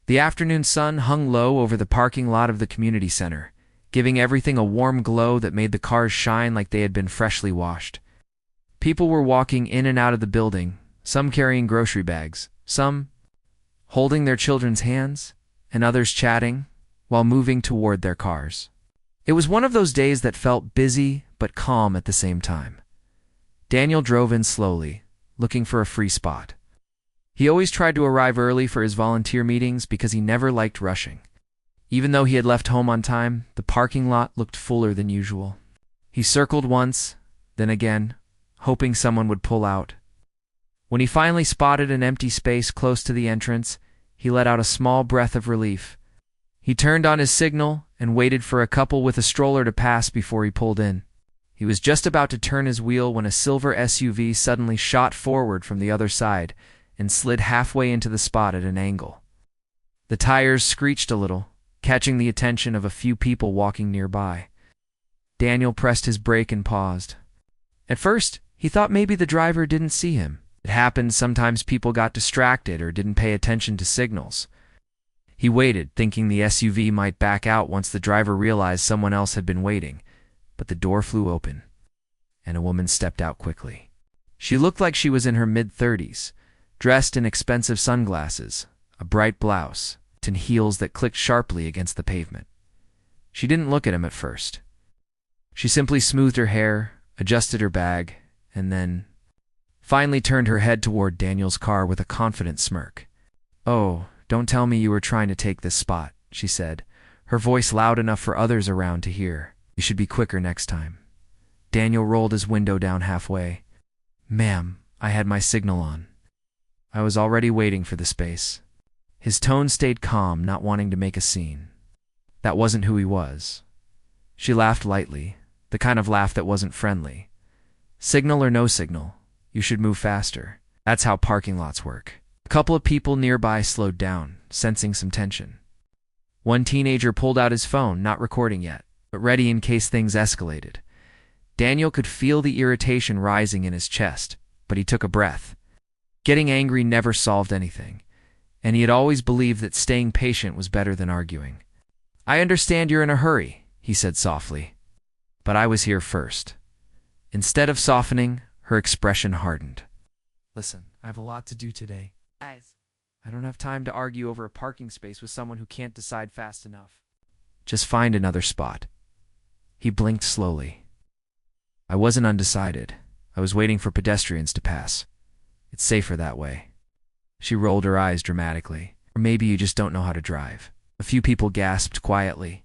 The afternoon sun hung low over the parking lot of the community center, giving everything a warm glow that made the cars shine like they had been freshly washed. People were walking in and out of the building, some carrying grocery bags, some holding their children's hands, and others chatting while moving toward their cars. It was one of those days that felt busy but calm at the same time. Daniel drove in slowly, looking for a free spot. He always tried to arrive early for his volunteer meetings because he never liked rushing. Even though he had left home on time, the parking lot looked fuller than usual. He circled once, then again, hoping someone would pull out. When he finally spotted an empty space close to the entrance, he let out a small breath of relief. He turned on his signal and waited for a couple with a stroller to pass before he pulled in. He was just about to turn his wheel when a silver SUV suddenly shot forward from the other side and slid halfway into the spot at an angle. The tires screeched a little, catching the attention of a few people walking nearby. Daniel pressed his brake and paused. At first, he thought maybe the driver didn't see him. It happened sometimes people got distracted or didn't pay attention to signals. He waited, thinking the SUV might back out once the driver realized someone else had been waiting, but the door flew open, and a woman stepped out quickly. She looked like she was in her mid-30s, dressed in expensive sunglasses, a bright blouse, and heels that clicked sharply against the pavement. She didn't look at him at first. She simply smoothed her hair, adjusted her bag, and then finally turned her head toward Daniel's car with a confident smirk. "Oh, don't tell me you were trying to take this spot," she said, her voice loud enough for others around to hear. "You should be quicker next time." Daniel rolled his window down halfway. "Ma'am, I had my signal on. I was already waiting for the space." His tone stayed calm, not wanting to make a scene. That wasn't who he was. She laughed lightly, the kind of laugh that wasn't friendly. "Signal or no signal, you should move faster. That's how parking lots work." A couple of people nearby slowed down, sensing some tension. One teenager pulled out his phone, not recording yet, but ready in case things escalated. Daniel could feel the irritation rising in his chest, but he took a breath. Getting angry never solved anything, and he had always believed that staying patient was better than arguing. "I understand you're in a hurry," he said softly, "but I was here first." Instead of softening, her expression hardened. "Listen, I have a lot to do today. I don't have time to argue over a parking space with someone who can't decide fast enough. Just find another spot." He blinked slowly. "I wasn't undecided. I was waiting for pedestrians to pass. It's safer that way." She rolled her eyes dramatically. "Or maybe you just don't know how to drive." A few people gasped quietly.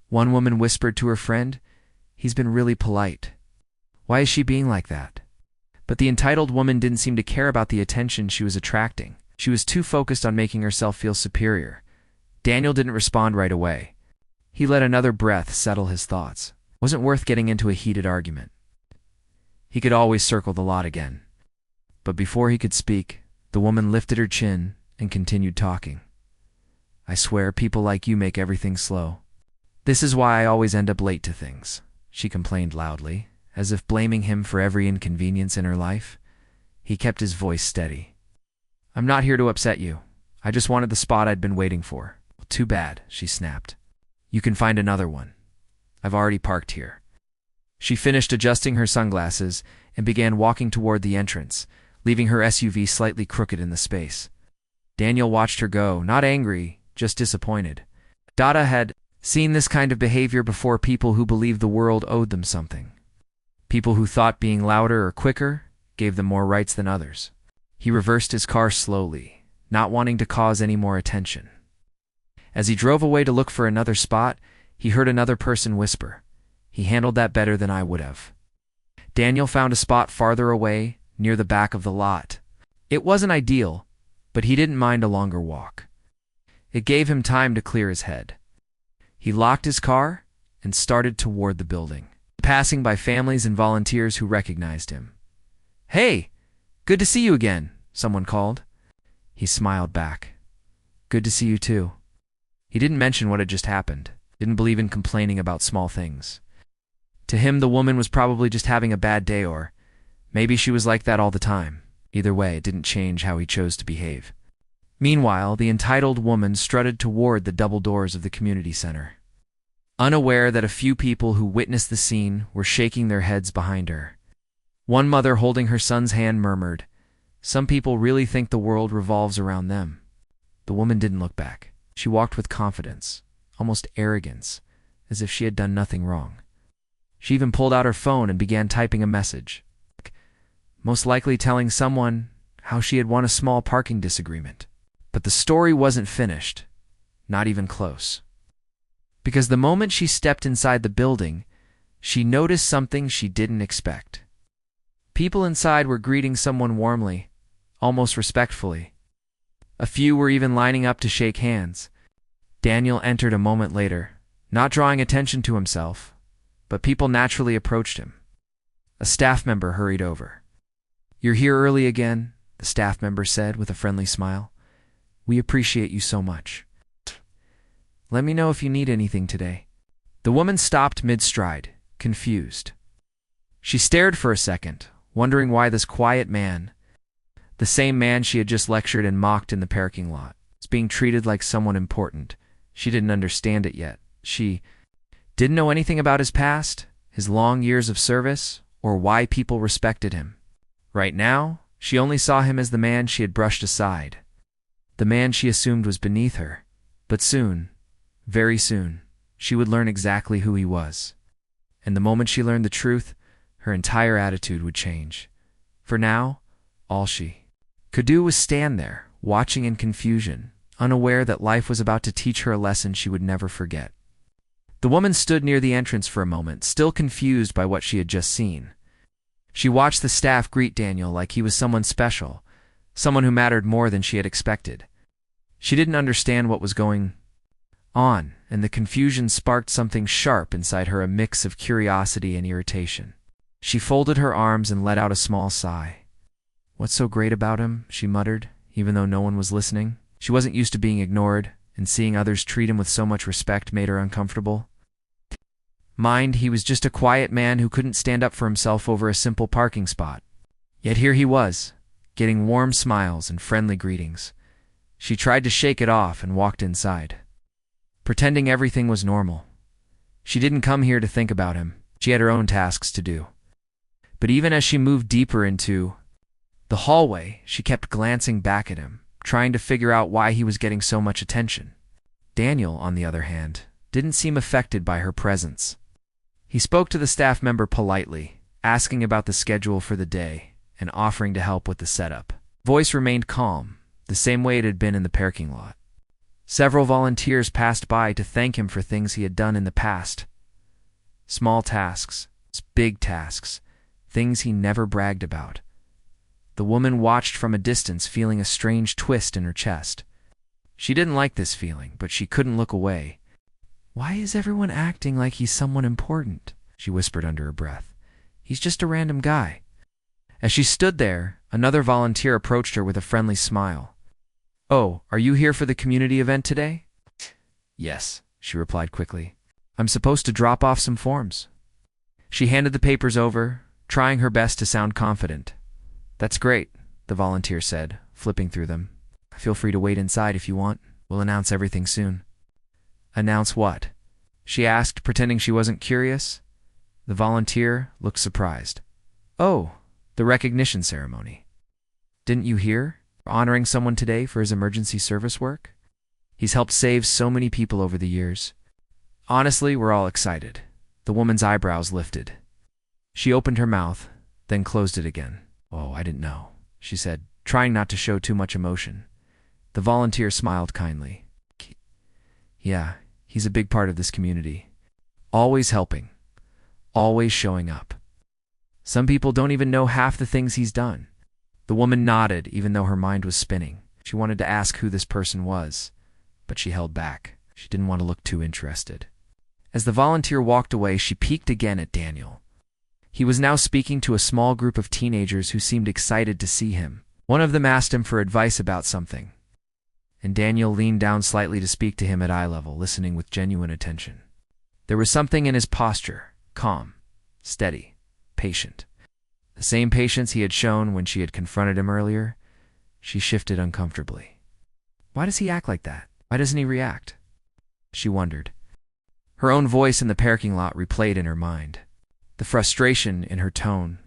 One woman whispered to her friend, "He's been really polite. Why is she being like that?" But the entitled woman didn't seem to care about the attention she was attracting. She was too focused on making herself feel superior. Daniel didn't respond right away. He let another breath settle his thoughts. It wasn't worth getting into a heated argument. He could always circle the lot again. But before he could speak, the woman lifted her chin and continued talking. "I swear people like you make everything slow. This is why I always end up late to things," she complained loudly, as if blaming him for every inconvenience in her life. He kept his voice steady. "I'm not here to upset you. I just wanted the spot I'd been waiting for." "Too bad," she snapped. "You can find another one. I've already parked here." She finished adjusting her sunglasses and began walking toward the entrance, leaving her SUV slightly crooked in the space. Daniel watched her go, not angry, just disappointed. Dada had seen this kind of behavior before, people who believed the world owed them something. People who thought being louder or quicker gave them more rights than others. He reversed his car slowly, not wanting to cause any more attention. As he drove away to look for another spot, he heard another person whisper, "He handled that better than I would have." Daniel found a spot farther away, near the back of the lot. It wasn't ideal, but he didn't mind a longer walk. It gave him time to clear his head. He locked his car and started toward the building, passing by families and volunteers who recognized him. "Hey, good to see you again," someone called. He smiled back. "Good to see you too." He didn't mention what had just happened, didn't believe in complaining about small things. To him, the woman was probably just having a bad day, or maybe she was like that all the time. Either way, it didn't change how he chose to behave. Meanwhile, the entitled woman strutted toward the double doors of the community center, unaware that a few people who witnessed the scene were shaking their heads behind her. One mother holding her son's hand murmured, "Some people really think the world revolves around them." The woman didn't look back. She walked with confidence, almost arrogance, as if she had done nothing wrong. She even pulled out her phone and began typing a message, most likely telling someone how she had won a small parking disagreement. But the story wasn't finished, not even close. Because the moment she stepped inside the building, she noticed something she didn't expect. People inside were greeting someone warmly, almost respectfully. A few were even lining up to shake hands. Daniel entered a moment later, not drawing attention to himself, but people naturally approached him. A staff member hurried over. "You're here early again," the staff member said with a friendly smile. "We appreciate you so much. Let me know if you need anything today." The woman stopped mid-stride, confused. She stared for a second, wondering why this quiet man, the same man she had just lectured and mocked in the parking lot, was being treated like someone important. She didn't understand it yet. She didn't know anything about his past, his long years of service, or why people respected him. Right now, she only saw him as the man she had brushed aside, the man she assumed was beneath her. But soon, very soon, she would learn exactly who he was. And the moment she learned the truth, her entire attitude would change. For now, all she could do was stand there, watching in confusion, unaware that life was about to teach her a lesson she would never forget. The woman stood near the entrance for a moment, still confused by what she had just seen. She watched the staff greet Daniel like he was someone special, someone who mattered more than she had expected. She didn't understand what was going on, and the confusion sparked something sharp inside her, a mix of curiosity and irritation. She folded her arms and let out a small sigh. "What's so great about him?" she muttered, even though no one was listening. She wasn't used to being ignored, and seeing others treat him with so much respect made her uncomfortable. Mind, he was just a quiet man who couldn't stand up for himself over a simple parking spot. Yet here he was, getting warm smiles and friendly greetings. She tried to shake it off and walked inside, pretending everything was normal. She didn't come here to think about him. She had her own tasks to do. But even as she moved deeper into the hallway, she kept glancing back at him, trying to figure out why he was getting so much attention. Daniel, on the other hand, didn't seem affected by her presence. He spoke to the staff member politely, asking about the schedule for the day and offering to help with the setup. Voice remained calm, the same way it had been in the parking lot. Several volunteers passed by to thank him for things he had done in the past. Small tasks, big tasks, things he never bragged about. The woman watched from a distance, feeling a strange twist in her chest. She didn't like this feeling, but she couldn't look away. "Why is everyone acting like he's someone important?" she whispered under her breath. "He's just a random guy." As she stood there, another volunteer approached her with a friendly smile. "Oh, are you here for the community event today?" "Yes," she replied quickly. "I'm supposed to drop off some forms." She handed the papers over, trying her best to sound confident. "That's great," the volunteer said, flipping through them. "Feel free to wait inside if you want. We'll announce everything soon." "Announce what?" she asked, pretending she wasn't curious. The volunteer looked surprised. "Oh, the recognition ceremony. Didn't you hear? We're honoring someone today for his emergency service work. He's helped save so many people over the years. Honestly, we're all excited." The woman's eyebrows lifted. She opened her mouth, then closed it again. "Oh, I didn't know," she said, trying not to show too much emotion. The volunteer smiled kindly. "Yeah, he's a big part of this community. Always helping. Always showing up. Some people don't even know half the things he's done." The woman nodded, even though her mind was spinning. She wanted to ask who this person was, but she held back. She didn't want to look too interested. As the volunteer walked away, she peeked again at Daniel. He was now speaking to a small group of teenagers who seemed excited to see him. One of them asked him for advice about something, and Daniel leaned down slightly to speak to him at eye level, listening with genuine attention. There was something in his posture, calm, steady, patient. The same patience he had shown when she had confronted him earlier. She shifted uncomfortably. Why does he act like that? Why doesn't he react? She wondered. Her own voice in the parking lot replayed in her mind. The frustration in her tone,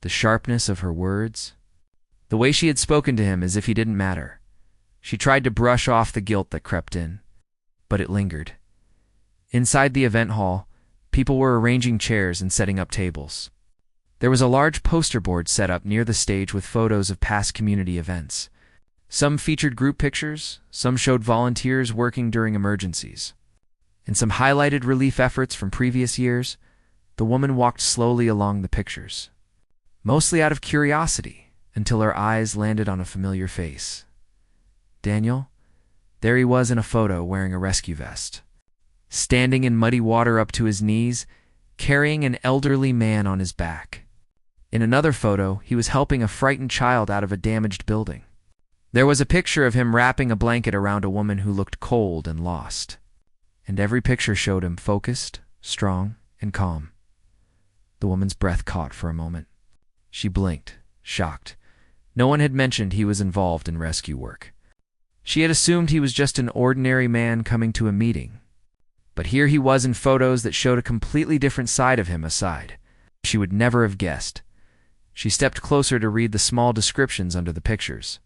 the sharpness of her words, the way she had spoken to him as if he didn't matter. She tried to brush off the guilt that crept in, but it lingered. Inside the event hall, people were arranging chairs and setting up tables. There was a large poster board set up near the stage with photos of past community events. Some featured group pictures, some showed volunteers working during emergencies. In some highlighted relief efforts from previous years, the woman walked slowly along the pictures, mostly out of curiosity, until her eyes landed on a familiar face. Daniel? There he was in a photo wearing a rescue vest, standing in muddy water up to his knees, carrying an elderly man on his back. In another photo, he was helping a frightened child out of a damaged building. There was a picture of him wrapping a blanket around a woman who looked cold and lost. And every picture showed him focused, strong, and calm. The woman's breath caught for a moment. She blinked, shocked. No one had mentioned he was involved in rescue work. She had assumed he was just an ordinary man coming to a meeting. But here he was in photos that showed a completely different side of him aside. She would never have guessed. She stepped closer to read the small descriptions under the pictures.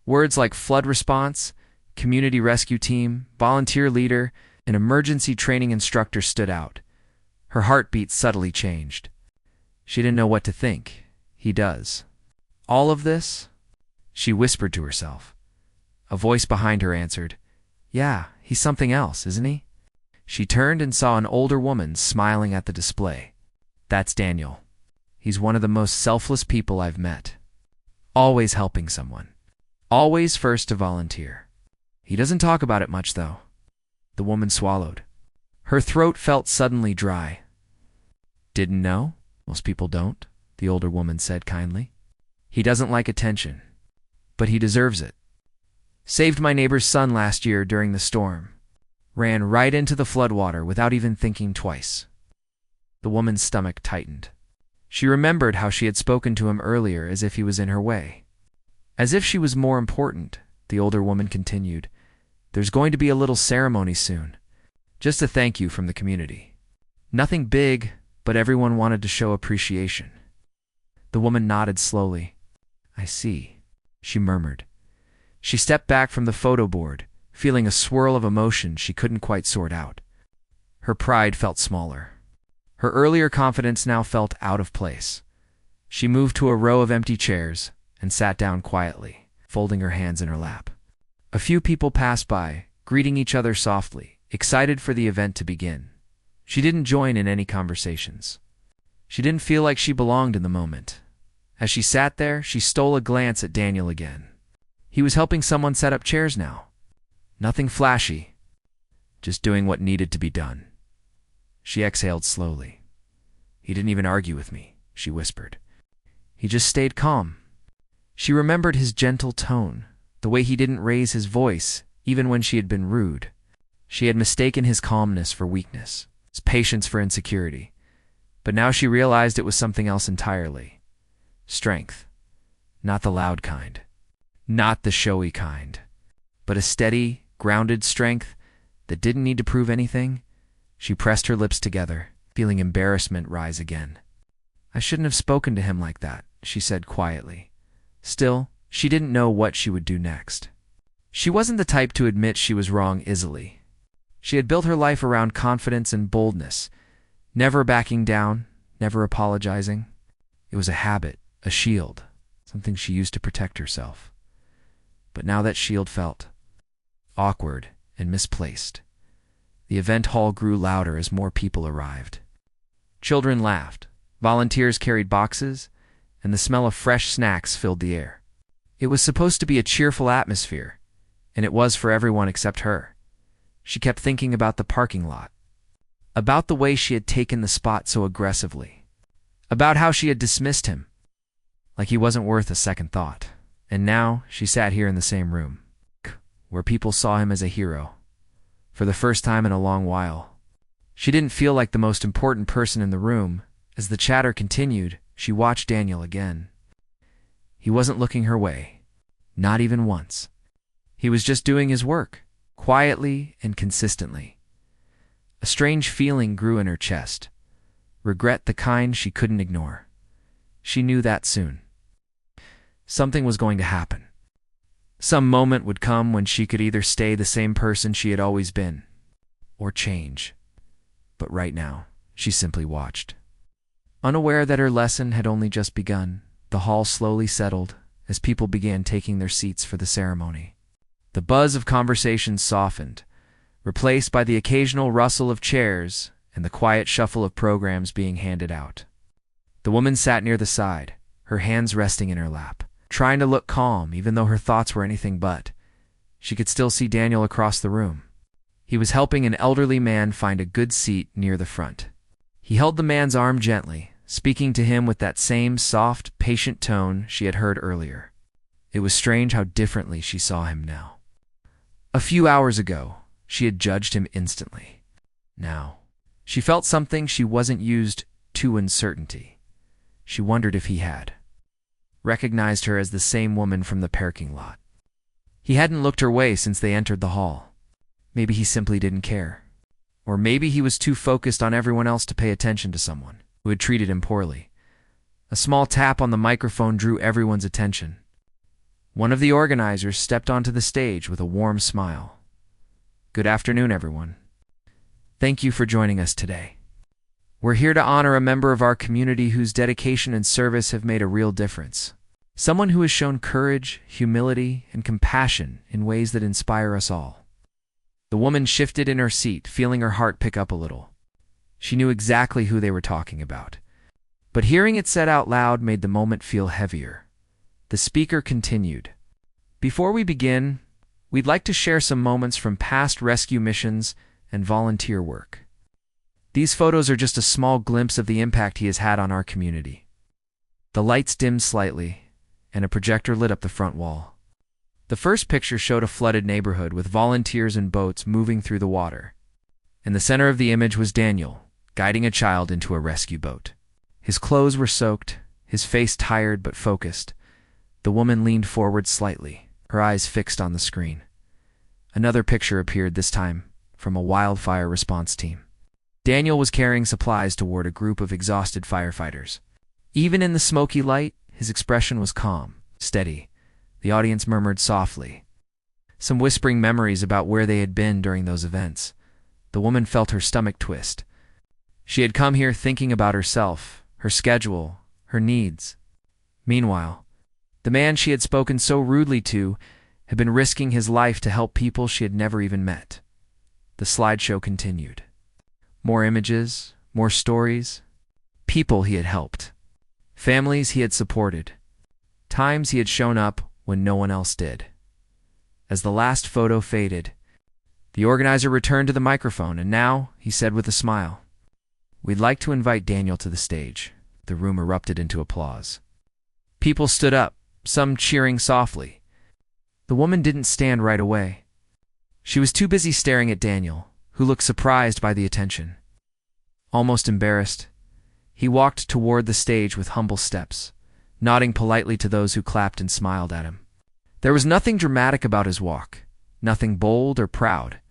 Words like flood response, community rescue team, volunteer leader, and emergency training instructor stood out. Her heartbeat subtly changed. She didn't know what to think. He does. All of this? She whispered to herself. A voice behind her answered, "Yeah, he's something else, isn't he?" She turned and saw an older woman smiling at the display. "That's Daniel. He's one of the most selfless people I've met. Always helping someone. Always first to volunteer. He doesn't talk about it much, though." The woman swallowed. Her throat felt suddenly dry. "Didn't know? Most people don't," the older woman said kindly. "He doesn't like attention, but he deserves it. Saved my neighbor's son last year during the storm. Ran right into the floodwater without even thinking twice." The woman's stomach tightened. She remembered how she had spoken to him earlier as if he was in her way. As if she was more important, the older woman continued, "There's going to be a little ceremony soon. Just a thank you from the community. Nothing big, but everyone wanted to show appreciation." The woman nodded slowly. "I see," she murmured. She stepped back from the photo board, feeling a swirl of emotion she couldn't quite sort out. Her pride felt smaller. Her earlier confidence now felt out of place. She moved to a row of empty chairs and sat down quietly, folding her hands in her lap. A few people passed by, greeting each other softly, excited for the event to begin. She didn't join in any conversations. She didn't feel like she belonged in the moment. As she sat there, she stole a glance at Daniel again. He was helping someone set up chairs now. Nothing flashy, just doing what needed to be done. She exhaled slowly. "He didn't even argue with me," she whispered. "He just stayed calm." She remembered his gentle tone, the way he didn't raise his voice, even when she had been rude. She had mistaken his calmness for weakness, his patience for insecurity. But now she realized it was something else entirely. Strength. Not the loud kind. Not the showy kind. But a steady, grounded strength that didn't need to prove anything. She pressed her lips together, feeling embarrassment rise again. "I shouldn't have spoken to him like that," she said quietly. Still, she didn't know what she would do next. She wasn't the type to admit she was wrong easily. She had built her life around confidence and boldness, never backing down, never apologizing. It was a habit, a shield, something she used to protect herself. But now that shield felt awkward and misplaced. The event hall grew louder as more people arrived. Children laughed, volunteers carried boxes, and the smell of fresh snacks filled the air. It was supposed to be a cheerful atmosphere, and it was for everyone except her. She kept thinking about the parking lot, about the way she had taken the spot so aggressively, about how she had dismissed him, like he wasn't worth a second thought. And now she sat here in the same room, where people saw him as a hero, for the first time in a long while. She didn't feel like the most important person in the room. As the chatter continued, she watched Daniel again. He wasn't looking her way, not even once. He was just doing his work, quietly and consistently. A strange feeling grew in her chest, regret the kind she couldn't ignore. She knew that soon. Something was going to happen. Some moment would come when she could either stay the same person she had always been, or change. But right now, she simply watched. Unaware that her lesson had only just begun, the hall slowly settled as people began taking their seats for the ceremony. The buzz of conversations softened, replaced by the occasional rustle of chairs and the quiet shuffle of programs being handed out. The woman sat near the side, her hands resting in her lap, trying to look calm even though her thoughts were anything but. She could still see Daniel across the room. He was helping an elderly man find a good seat near the front. He held the man's arm gently, speaking to him with that same soft, patient tone she had heard earlier. It was strange how differently she saw him now. A few hours ago, she had judged him instantly. Now, she felt something she wasn't used to: uncertainty. She wondered if he had recognized her as the same woman from the parking lot. He hadn't looked her way since they entered the hall. Maybe he simply didn't care. Or maybe he was too focused on everyone else to pay attention to someone who had treated him poorly. A small tap on the microphone drew everyone's attention. One of the organizers stepped onto the stage with a warm smile. "Good afternoon, everyone. Thank you for joining us today. We're here to honor a member of our community whose dedication and service have made a real difference. Someone who has shown courage, humility, and compassion in ways that inspire us all." The woman shifted in her seat, feeling her heart pick up a little. She knew exactly who they were talking about. But hearing it said out loud made the moment feel heavier. The speaker continued. "Before we begin, we'd like to share some moments from past rescue missions and volunteer work. These photos are just a small glimpse of the impact he has had on our community." The lights dimmed slightly, and a projector lit up the front wall. The first picture showed a flooded neighborhood with volunteers and boats moving through the water. In the center of the image was Daniel, guiding a child into a rescue boat. His clothes were soaked, his face tired but focused. The woman leaned forward slightly, her eyes fixed on the screen. Another picture appeared, this time from a wildfire response team. Daniel was carrying supplies toward a group of exhausted firefighters. Even in the smoky light, his expression was calm, steady. The audience murmured softly, some whispering memories about where they had been during those events. The woman felt her stomach twist. She had come here thinking about herself, her schedule, her needs. Meanwhile, the man she had spoken so rudely to had been risking his life to help people she had never even met. The slideshow continued. More images, more stories, people he had helped, families he had supported, times he had shown up when no one else did. As the last photo faded, the organizer returned to the microphone, and now, he said with a smile, "We'd like to invite Daniel to the stage." The room erupted into applause. People stood up, some cheering softly. The woman didn't stand right away. She was too busy staring at Daniel, who looked surprised by the attention. Almost embarrassed, he walked toward the stage with humble steps, nodding politely to those who clapped and smiled at him. There was nothing dramatic about his walk, nothing bold or proud.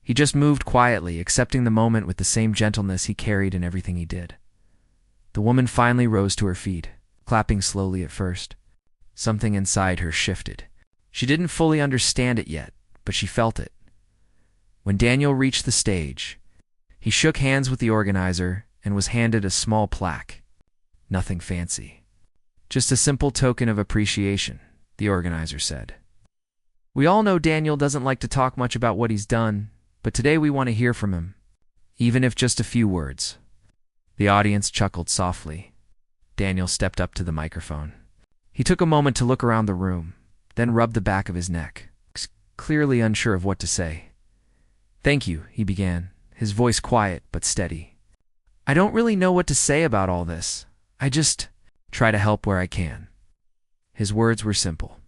He just moved quietly, accepting the moment with the same gentleness he carried in everything he did. The woman finally rose to her feet, clapping slowly at first. Something inside her shifted. She didn't fully understand it yet, but she felt it. When Daniel reached the stage, he shook hands with the organizer and was handed a small plaque. Nothing fancy. Just a simple token of appreciation, the organizer said. "We all know Daniel doesn't like to talk much about what he's done, but today we want to hear from him, even if just a few words." The audience chuckled softly. Daniel stepped up to the microphone. He took a moment to look around the room, then rubbed the back of his neck, clearly unsure of what to say. "Thank you," he began, his voice quiet but steady. "I don't really know what to say about all this. I just try to help where I can." His words were simple,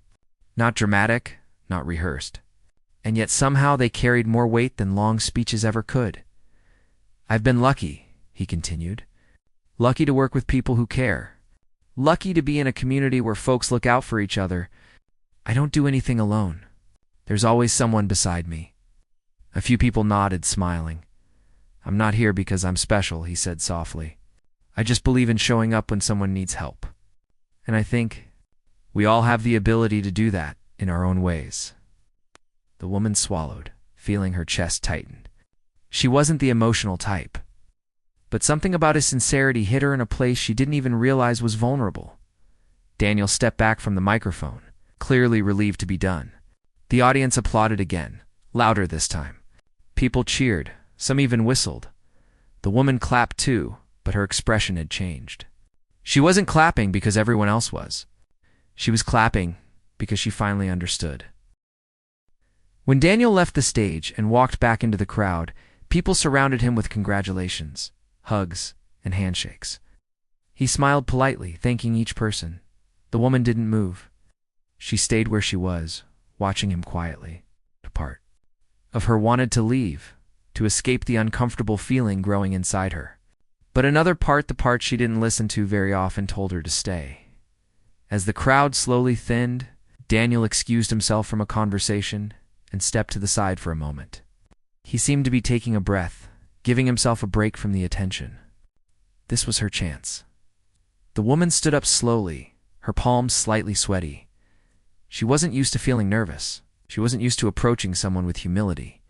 not dramatic, not rehearsed, and yet somehow they carried more weight than long speeches ever could. "I've been lucky," he continued. "Lucky to work with people who care. Lucky to be in a community where folks look out for each other. I don't do anything alone. There's always someone beside me." A few people nodded, smiling. "I'm not here because I'm special," he said softly. "I just believe in showing up when someone needs help. And I think we all have the ability to do that in our own ways." The woman swallowed, feeling her chest tighten. She wasn't the emotional type, but something about his sincerity hit her in a place she didn't even realize was vulnerable. Daniel stepped back from the microphone, clearly relieved to be done. The audience applauded again, louder this time. People cheered, some even whistled. The woman clapped too, but her expression had changed. She wasn't clapping because everyone else was. She was clapping because she finally understood. When Daniel left the stage and walked back into the crowd, people surrounded him with congratulations, hugs, and handshakes. He smiled politely, thanking each person. The woman didn't move. She stayed where she was, watching him quietly. A part of her wanted to leave, to escape the uncomfortable feeling growing inside her. But another part, the part she didn't listen to very often, told her to stay. As the crowd slowly thinned, Daniel excused himself from a conversation and stepped to the side for a moment. He seemed to be taking a breath, giving himself a break from the attention. This was her chance. The woman stood up slowly, her palms slightly sweaty. She wasn't used to feeling nervous. She wasn't used to approaching someone with humility.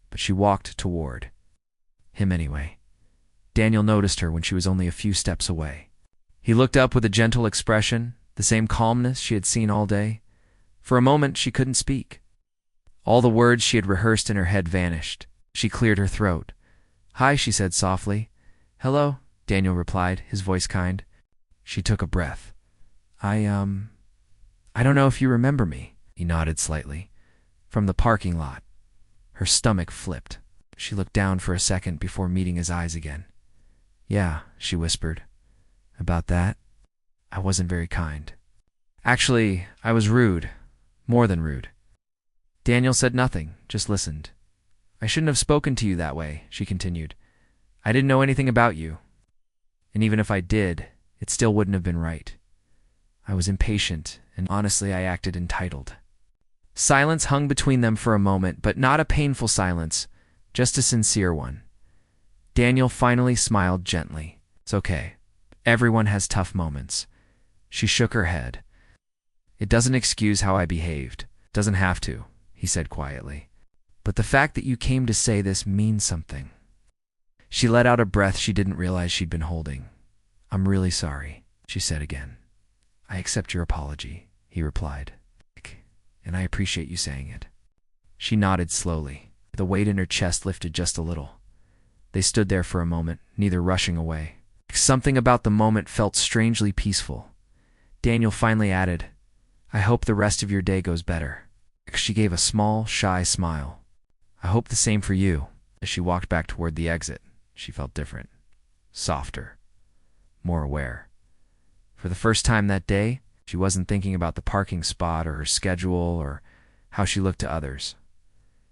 But she walked toward him anyway. Daniel noticed her when she was only a few steps away. He looked up with a gentle expression, the same calmness she had seen all day. For a moment, she couldn't speak. All the words she had rehearsed in her head vanished. She cleared her throat. "Hi," she said softly. "Hello," Daniel replied, his voice kind. She took a breath. I don't know if you remember me." He nodded slightly. "From the parking lot." Her stomach flipped. She looked down for a second before meeting his eyes again. "Yeah," she whispered. "About that? I wasn't very kind. Actually, I was rude. More than rude." Daniel said nothing, just listened. "I shouldn't have spoken to you that way," she continued. "I didn't know anything about you. And even if I did, it still wouldn't have been right. I was impatient, and honestly, I acted entitled." Silence hung between them for a moment, but not a painful silence, just a sincere one. Daniel finally smiled gently. "It's okay. Everyone has tough moments." She shook her head. "It doesn't excuse how I behaved. Doesn't have to," he said quietly. "But the fact that you came to say this means something." She let out a breath she didn't realize she'd been holding. "I'm really sorry," she said again. "I accept your apology," he replied. "And I appreciate you saying it." She nodded slowly. The weight in her chest lifted just a little. They stood there for a moment, neither rushing away. Something about the moment felt strangely peaceful. Daniel finally added, "I hope the rest of your day goes better." She gave a small, shy smile. "I hope the same for you." As she walked back toward the exit, she felt different, softer, more aware. For the first time that day, she wasn't thinking about the parking spot or her schedule or how she looked to others.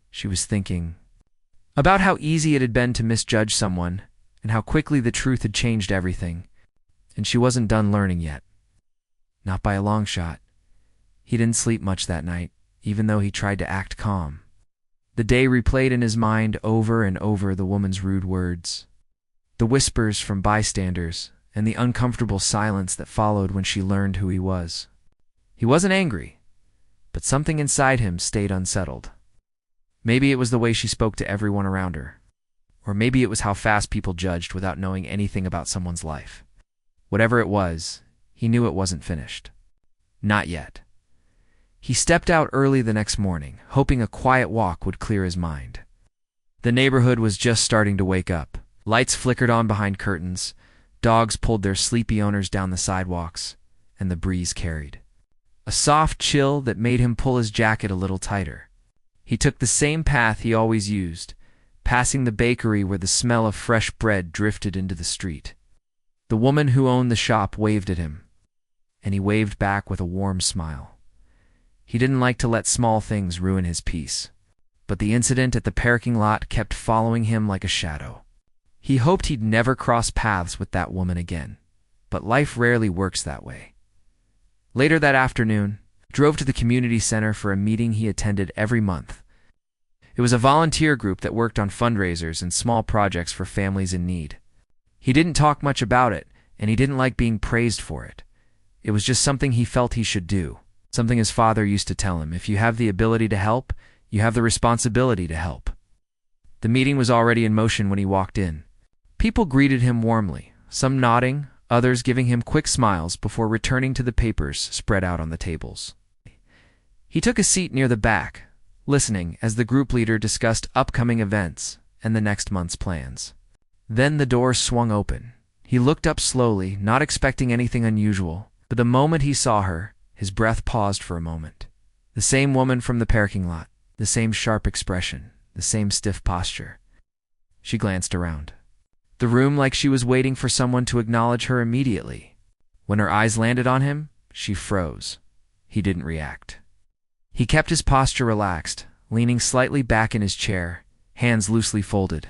She was thinking about how easy it had been to misjudge someone and how quickly the truth had changed everything. And she wasn't done learning yet. Not by a long shot. He didn't sleep much that night, even though he tried to act calm. The day replayed in his mind over and over the woman's rude words, the whispers from bystanders, and the uncomfortable silence that followed when she learned who he was. He wasn't angry, but something inside him stayed unsettled. Maybe it was the way she spoke to everyone around her. Or maybe it was how fast people judged without knowing anything about someone's life. Whatever it was, he knew it wasn't finished. Not yet. He stepped out early the next morning, hoping a quiet walk would clear his mind. The neighborhood was just starting to wake up. Lights flickered on behind curtains, dogs pulled their sleepy owners down the sidewalks, and the breeze carried a soft chill that made him pull his jacket a little tighter. He took the same path he always used, passing the bakery where the smell of fresh bread drifted into the street. The woman who owned the shop waved at him, and he waved back with a warm smile. He didn't like to let small things ruin his peace, but the incident at the parking lot kept following him like a shadow. He hoped he'd never cross paths with that woman again, but life rarely works that way. Later that afternoon, Drove to the community center for a meeting he attended every month. It was a volunteer group that worked on fundraisers and small projects for families in need. He didn't talk much about it, and he didn't like being praised for it. It was just something he felt he should do, something his father used to tell him. If you have the ability to help, you have the responsibility to help. The meeting was already in motion when he walked in. People greeted him warmly, some nodding, others giving him quick smiles before returning to the papers spread out on the tables. He took a seat near the back, listening as the group leader discussed upcoming events and the next month's plans. Then the door swung open. He looked up slowly, not expecting anything unusual, but the moment he saw her, his breath paused for a moment. The same woman from the parking lot, the same sharp expression, the same stiff posture. She glanced around the room like she was waiting for someone to acknowledge her immediately. When her eyes landed on him, she froze. He didn't react. He kept his posture relaxed, leaning slightly back in his chair, hands loosely folded.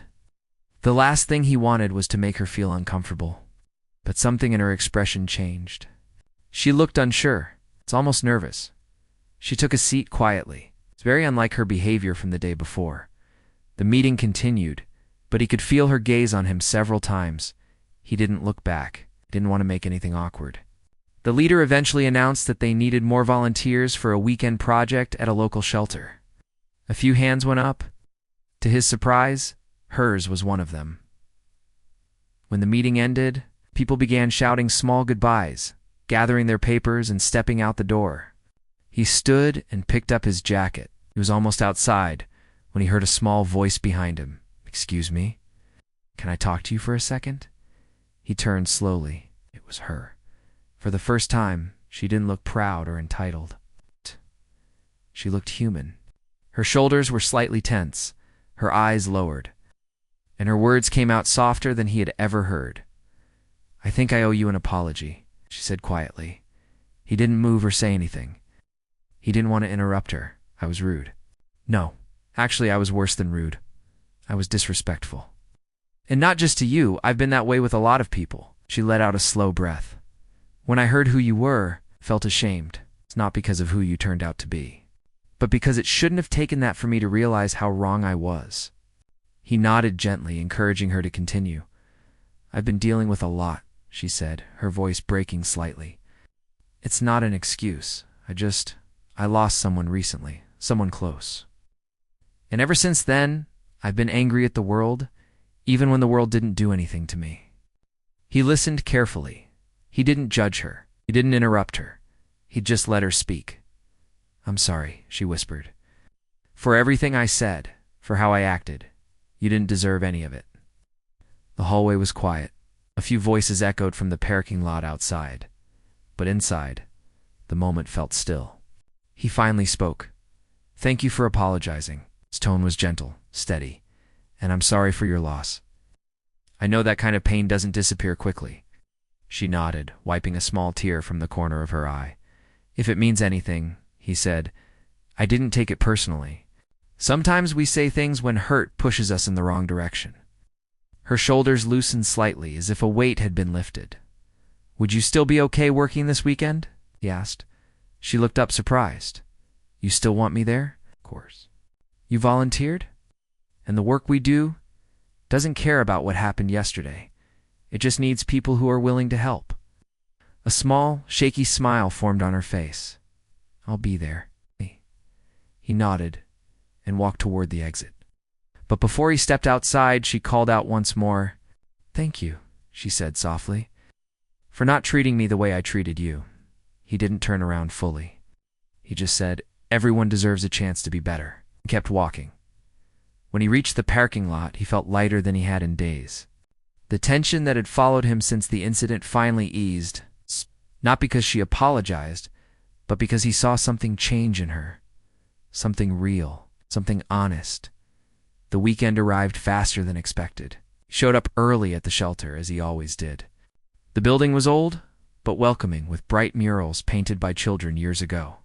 The last thing he wanted was to make her feel uncomfortable. But something in her expression changed. She looked unsure, it's almost nervous. She took a seat quietly. It's very unlike her behavior from the day before. The meeting continued, but he could feel her gaze on him several times. He didn't look back, didn't want to make anything awkward. The leader eventually announced that they needed more volunteers for a weekend project at a local shelter. A few hands went up. To his surprise, hers was one of them. When the meeting ended, people began shouting small goodbyes, gathering their papers and stepping out the door. He stood and picked up his jacket. He was almost outside when he heard a small voice behind him. "Excuse me? Can I talk to you for a second?" He turned slowly. It was her. For the first time, she didn't look proud or entitled. She looked human. Her shoulders were slightly tense, her eyes lowered, and her words came out softer than he had ever heard. "I think I owe you an apology," she said quietly. He didn't move or say anything. He didn't want to interrupt her. "I was rude." "No, actually I was worse than rude. I was disrespectful. And not just to you, I've been that way with a lot of people." She let out a slow breath. "When I heard who you were, I felt ashamed. It's not because of who you turned out to be, but because it shouldn't have taken that for me to realize how wrong I was." He nodded gently, encouraging her to continue. "I've been dealing with a lot," she said, her voice breaking slightly. "It's not an excuse. I lost someone recently, someone close. And ever since then, I've been angry at the world, even when the world didn't do anything to me." He listened carefully. He didn't judge her. He didn't interrupt her. He just let her speak. "I'm sorry," she whispered. "For everything I said, for how I acted. You didn't deserve any of it." The hallway was quiet. A few voices echoed from the parking lot outside. But inside, the moment felt still. He finally spoke. "Thank you for apologizing." His tone was gentle, steady. "And I'm sorry for your loss. I know that kind of pain doesn't disappear quickly." She nodded, wiping a small tear from the corner of her eye. "If it means anything," he said, "I didn't take it personally. Sometimes we say things when hurt pushes us in the wrong direction." Her shoulders loosened slightly, as if a weight had been lifted. "Would you still be okay working this weekend?" he asked. She looked up surprised. "You still want me there?" "Of course." "You volunteered? And the work we do doesn't care about what happened yesterday. It just needs people who are willing to help." A small, shaky smile formed on her face. "I'll be there." He nodded and walked toward the exit. But before he stepped outside, she called out once more. "Thank you," she said softly, "for not treating me the way I treated you." He didn't turn around fully. He just said, "Everyone deserves a chance to be better," and kept walking. When he reached the parking lot, he felt lighter than he had in days. The tension that had followed him since the incident finally eased, not because she apologized, but because he saw something change in her. Something real, something honest. The weekend arrived faster than expected. He showed up early at the shelter, as he always did. The building was old, but welcoming, with bright murals painted by children years ago.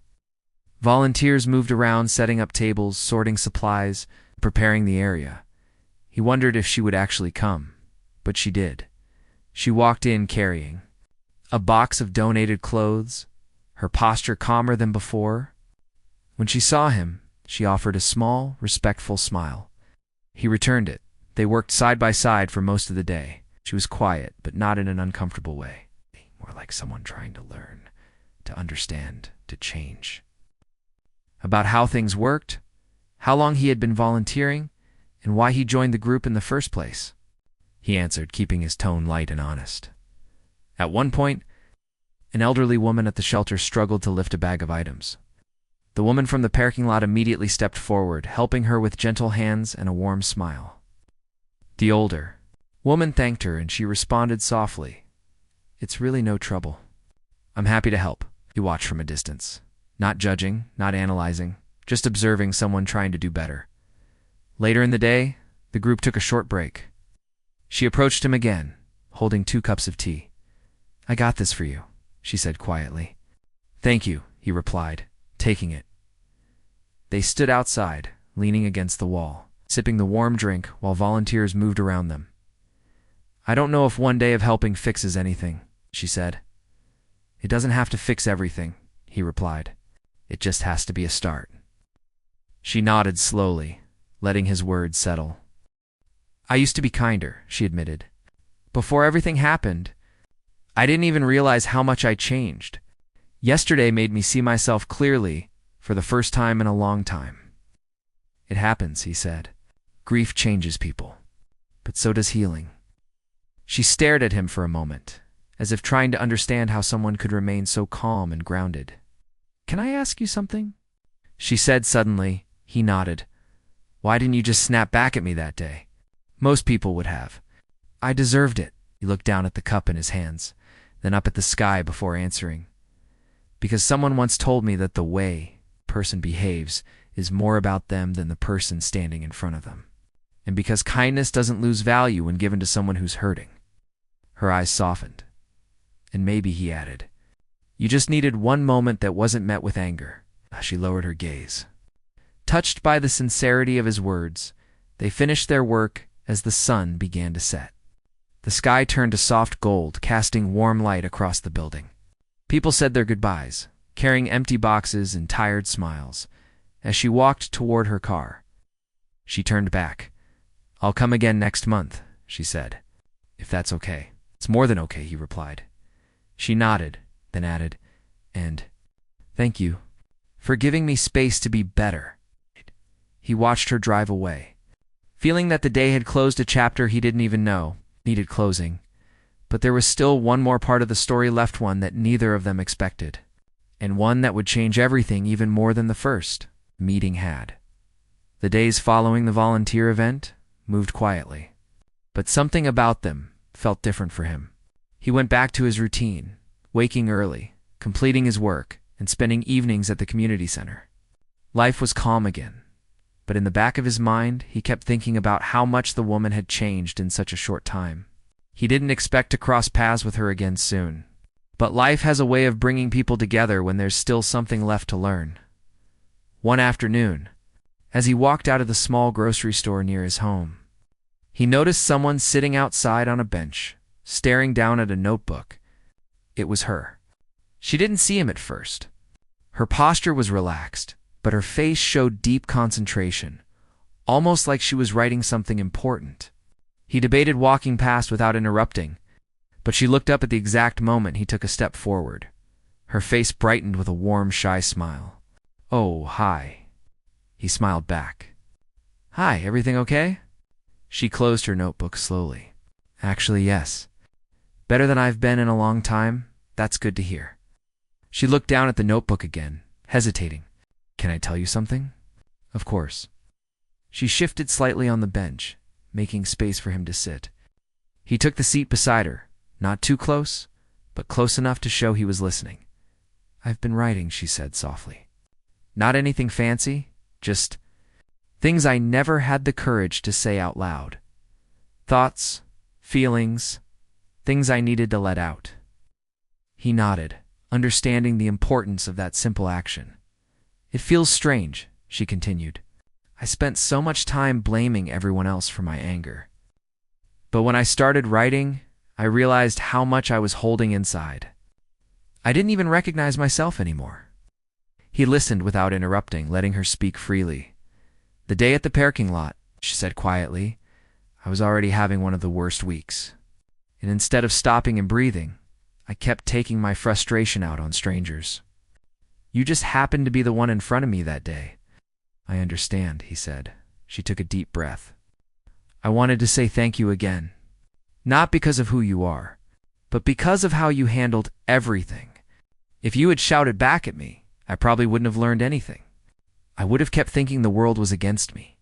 Volunteers moved around, setting up tables, sorting supplies, preparing the area. He wondered if she would actually come, but she did. She walked in carrying a box of donated clothes, her posture calmer than before. When she saw him, she offered a small, respectful smile. He returned it. They worked side by side for most of the day. She was quiet, but not in an uncomfortable way. More like someone trying to learn, to understand, to change. About how things worked, how long he had been volunteering, and why he joined the group in the first place. He answered, keeping his tone light and honest. At one point, an elderly woman at the shelter struggled to lift a bag of items. The woman from the parking lot immediately stepped forward, helping her with gentle hands and a warm smile. The older woman thanked her, and she responded softly, "It's really no trouble. I'm happy to help." He watched from a distance, not judging, not analyzing, just observing someone trying to do better. Later in the day, the group took a short break. She approached him again, holding 2 cups of tea. "I got this for you," she said quietly. "Thank you," he replied, taking it. They stood outside, leaning against the wall, sipping the warm drink while volunteers moved around them. "I don't know if one day of helping fixes anything," she said. "It doesn't have to fix everything," he replied. "It just has to be a start." She nodded slowly, letting his words settle. "I used to be kinder," she admitted. "Before everything happened, I didn't even realize how much I changed. Yesterday made me see myself clearly for the first time in a long time." "It happens," he said. "Grief changes people, but so does healing." She stared at him for a moment, as if trying to understand how someone could remain so calm and grounded. "Can I ask you something?" she said suddenly. He nodded. "Why didn't you just snap back at me that day? Most people would have." "I deserved it." He looked down at the cup in his hands, then up at the sky before answering. "Because someone once told me that the way a person behaves is more about them than the person standing in front of them. And because kindness doesn't lose value when given to someone who's hurting." Her eyes softened. "And maybe," he added, "you just needed one moment that wasn't met with anger." She lowered her gaze. Touched by the sincerity of his words, they finished their work as the sun began to set. The sky turned to soft gold, casting warm light across the building. People said their goodbyes, carrying empty boxes and tired smiles. As she walked toward her car, she turned back. "I'll come again next month," she said. "If that's okay." "It's more than okay," he replied. She nodded, then added, "And thank you for giving me space to be better." He watched her drive away, feeling that the day had closed a chapter he didn't even know needed closing. But there was still one more part of the story left, one that neither of them expected, and one that would change everything even more than the first meeting had. The days following the volunteer event moved quietly, but something about them felt different for him. He went back to his routine, waking early, completing his work, and spending evenings at the community center. Life was calm again, but in the back of his mind, he kept thinking about how much the woman had changed in such a short time. He didn't expect to cross paths with her again soon, but life has a way of bringing people together when there's still something left to learn. One afternoon, as he walked out of the small grocery store near his home, he noticed someone sitting outside on a bench, staring down at a notebook. It was her. She didn't see him at first. Her posture was relaxed, but her face showed deep concentration, almost like she was writing something important. He debated walking past without interrupting, but she looked up at the exact moment he took a step forward. Her face brightened with a warm, shy smile. "Oh, hi." He smiled back. "Hi, everything okay?" She closed her notebook slowly. "Actually, yes. Better than I've been in a long time. That's good to hear." She looked down at the notebook again, hesitating. "Can I tell you something?" "Of course." She shifted slightly on the bench, making space for him to sit. He took the seat beside her, not too close, but close enough to show he was listening. "I've been writing," she said softly. "Not anything fancy, just things I never had the courage to say out loud. Thoughts, feelings, things I needed to let out." He nodded, understanding the importance of that simple action. "It feels strange," she continued. "I spent so much time blaming everyone else for my anger. But when I started writing, I realized how much I was holding inside. I didn't even recognize myself anymore. He listened without interrupting, letting her speak freely. The day at the parking lot, she said quietly, I was already having one of the worst weeks. And instead of stopping and breathing, I kept taking my frustration out on strangers. You just happened to be the one in front of me that day. I understand, he said. She took a deep breath. I wanted to say thank you again. Not because of who you are, but because of how you handled everything. If you had shouted back at me, I probably wouldn't have learned anything. I would have kept thinking the world was against me.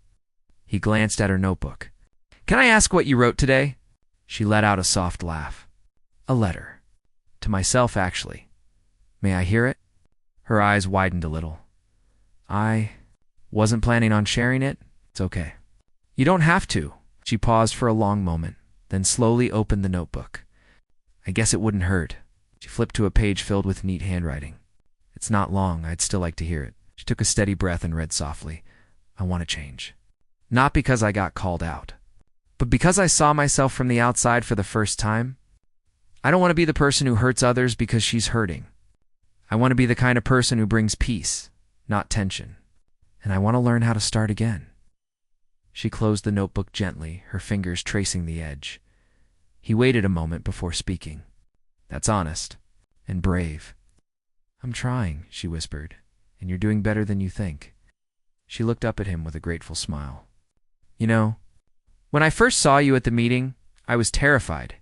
He glanced at her notebook. Can I ask what you wrote today? She let out a soft laugh. A letter. To myself, actually. May I hear it? Her eyes widened a little. I wasn't planning on sharing it. It's okay. You don't have to. She paused for a long moment, then slowly opened the notebook. I guess it wouldn't hurt. She flipped to a page filled with neat handwriting. It's not long. I'd still like to hear it. She took a steady breath and read softly. I want to change. Not because I got called out, but because I saw myself from the outside for the first time. I don't want to be the person who hurts others because she's hurting. I want to be the kind of person who brings peace, not tension. And I want to learn how to start again. She closed the notebook gently, her fingers tracing the edge. He waited a moment before speaking. That's honest and brave. I'm trying, she whispered, and you're doing better than you think. She looked up at him with a grateful smile. You know, when I first saw you at the meeting, I was terrified.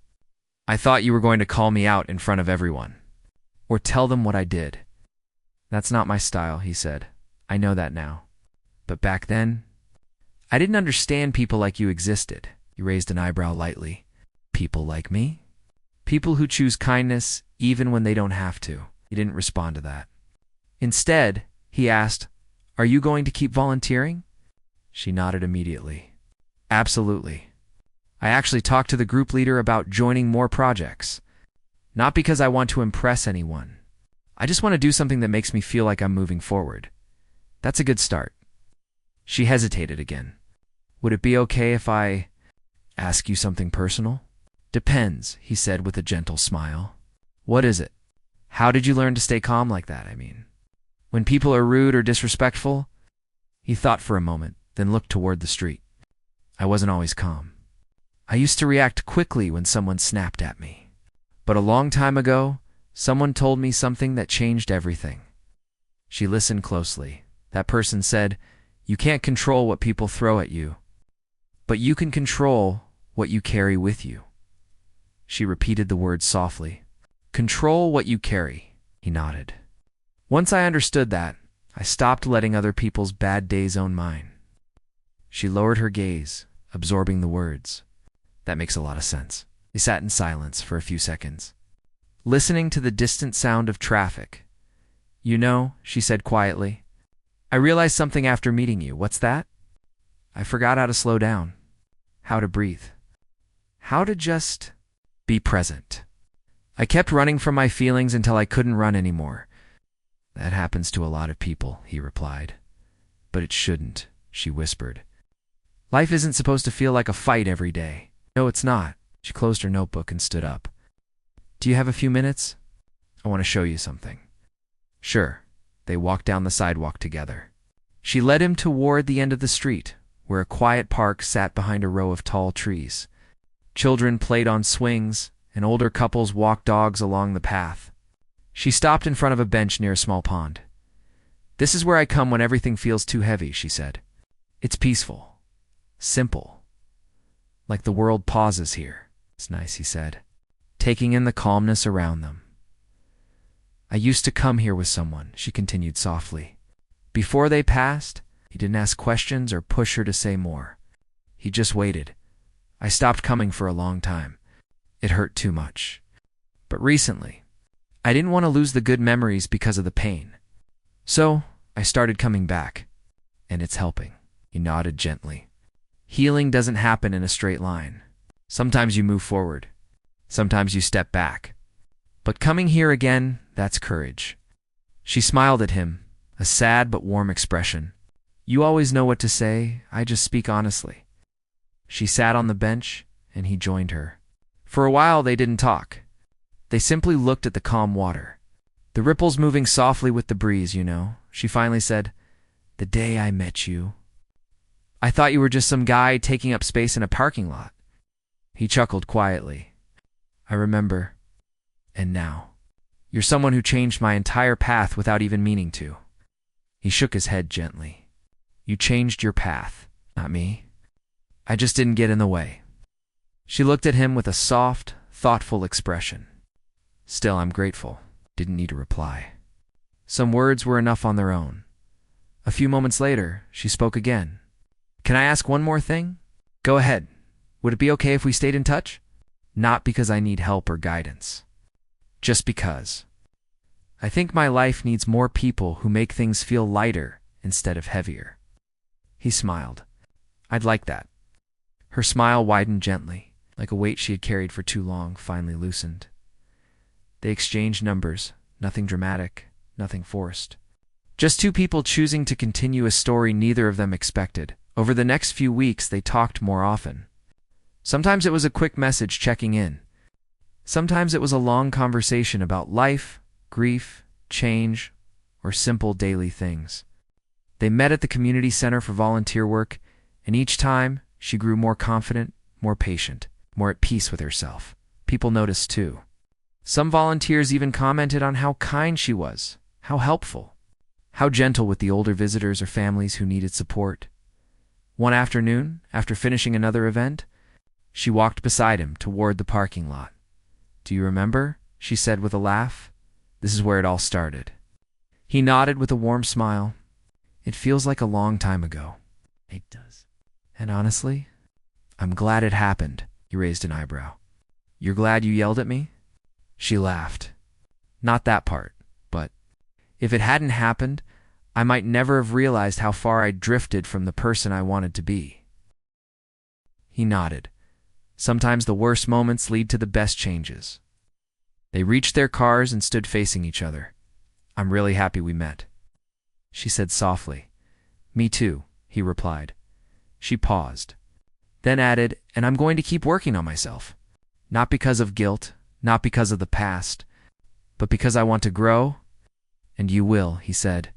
I thought you were going to call me out in front of everyone, or tell them what I did. That's not my style, he said. I know that now. But back then, I didn't understand people like you existed. He raised an eyebrow lightly. People like me? People who choose kindness even when they don't have to. He didn't respond to that. Instead, he asked, Are you going to keep volunteering? She nodded immediately. Absolutely. I actually talked to the group leader about joining more projects. Not because I want to impress anyone. I just want to do something that makes me feel like I'm moving forward. That's a good start. She hesitated again. Would it be okay if I ask you something personal? Depends, he said with a gentle smile. What is it? How did you learn to stay calm like that, I mean? When people are rude or disrespectful? He thought for a moment, then looked toward the street. I wasn't always calm. I used to react quickly when someone snapped at me. But a long time ago, someone told me something that changed everything. She listened closely. That person said, You can't control what people throw at you, but you can control what you carry with you. She repeated the words softly. Control what you carry, he nodded. Once I understood that, I stopped letting other people's bad days own mine. She lowered her gaze, absorbing the words. That makes a lot of sense. They sat in silence for a few seconds, listening to the distant sound of traffic. You know, she said quietly, I realized something after meeting you. What's that? I forgot how to slow down, how to breathe, how to just be present. I kept running from my feelings until I couldn't run anymore. That happens to a lot of people, he replied. But it shouldn't, she whispered. Life isn't supposed to feel like a fight every day. No, it's not. She closed her notebook and stood up. Do you have a few minutes? I want to show you something. Sure. They walked down the sidewalk together. She led him toward the end of the street, where a quiet park sat behind a row of tall trees. Children played on swings, and older couples walked dogs along the path. She stopped in front of a bench near a small pond. This is where I come when everything feels too heavy, she said. It's peaceful. Simple. Like the world pauses here. It's nice, he said, taking in the calmness around them. I used to come here with someone, she continued softly. Before they passed, he didn't ask questions or push her to say more. He just waited. I stopped coming for a long time. It hurt too much. But recently, I didn't want to lose the good memories because of the pain. So, I started coming back. And it's helping. He nodded gently. Healing doesn't happen in a straight line. Sometimes you move forward. Sometimes you step back. But coming here again, that's courage. She smiled at him, a sad but warm expression. You always know what to say. I just speak honestly. She sat on the bench, and he joined her. For a while, they didn't talk. They simply looked at the calm water. The ripples moving softly with the breeze, you know. She finally said, "The day I met you, I thought you were just some guy taking up space in a parking lot." He chuckled quietly. "I remember. And now, you're someone who changed my entire path without even meaning to." He shook his head gently. "You changed your path, not me. I just didn't get in the way." She looked at him with a soft, thoughtful expression. "Still, I'm grateful." Didn't need a reply. Some words were enough on their own. A few moments later, she spoke again. "Can I ask one more thing?" "Go ahead. Would it be okay if we stayed in touch?" "Not because I need help or guidance. Just because. I think my life needs more people who make things feel lighter instead of heavier." He smiled. "I'd like that." Her smile widened gently, like a weight she had carried for too long finally loosened. They exchanged numbers, nothing dramatic, nothing forced. Just two people choosing to continue a story neither of them expected. Over the next few weeks, they talked more often. Sometimes it was a quick message checking in. Sometimes it was a long conversation about life, grief, change, or simple daily things. They met at the community center for volunteer work, and each time, she grew more confident, more patient, more at peace with herself. People noticed too. Some volunteers even commented on how kind she was, how helpful, how gentle with the older visitors or families who needed support. One afternoon, after finishing another event, she walked beside him toward the parking lot. "Do you remember?" she said with a laugh. "This is where it all started." He nodded with a warm smile. "It feels like a long time ago." "It does." "And honestly, I'm glad it happened." He raised an eyebrow. "You're glad you yelled at me?" She laughed. "Not that part, but if it hadn't happened, I might never have realized how far I'd drifted from the person I wanted to be." He nodded. Sometimes the worst moments lead to the best changes. They reached their cars and stood facing each other. "I'm really happy we met," she said softly. "Me too," he replied. She paused, then added, "And I'm going to keep working on myself. Not because of guilt, not because of the past, but because I want to grow." "And you will," he said.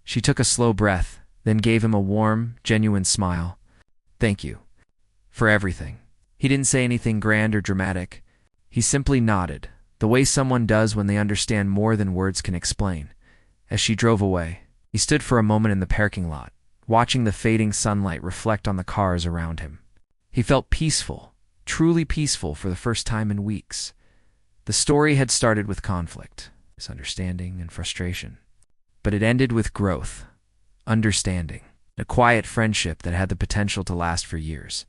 She took a slow breath, then gave him a warm, genuine smile. "Thank you. For everything." He didn't say anything grand or dramatic. He simply nodded, the way someone does when they understand more than words can explain. As she drove away, he stood for a moment in the parking lot, watching the fading sunlight reflect on the cars around him. He felt peaceful, truly peaceful for the first time in weeks. The story had started with conflict, misunderstanding, and frustration. But it ended with growth, understanding, a quiet friendship that had the potential to last for years.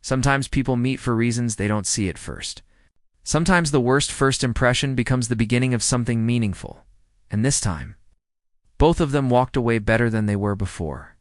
Sometimes people meet for reasons they don't see at first. Sometimes the worst first impression becomes the beginning of something meaningful. And this time, both of them walked away better than they were before.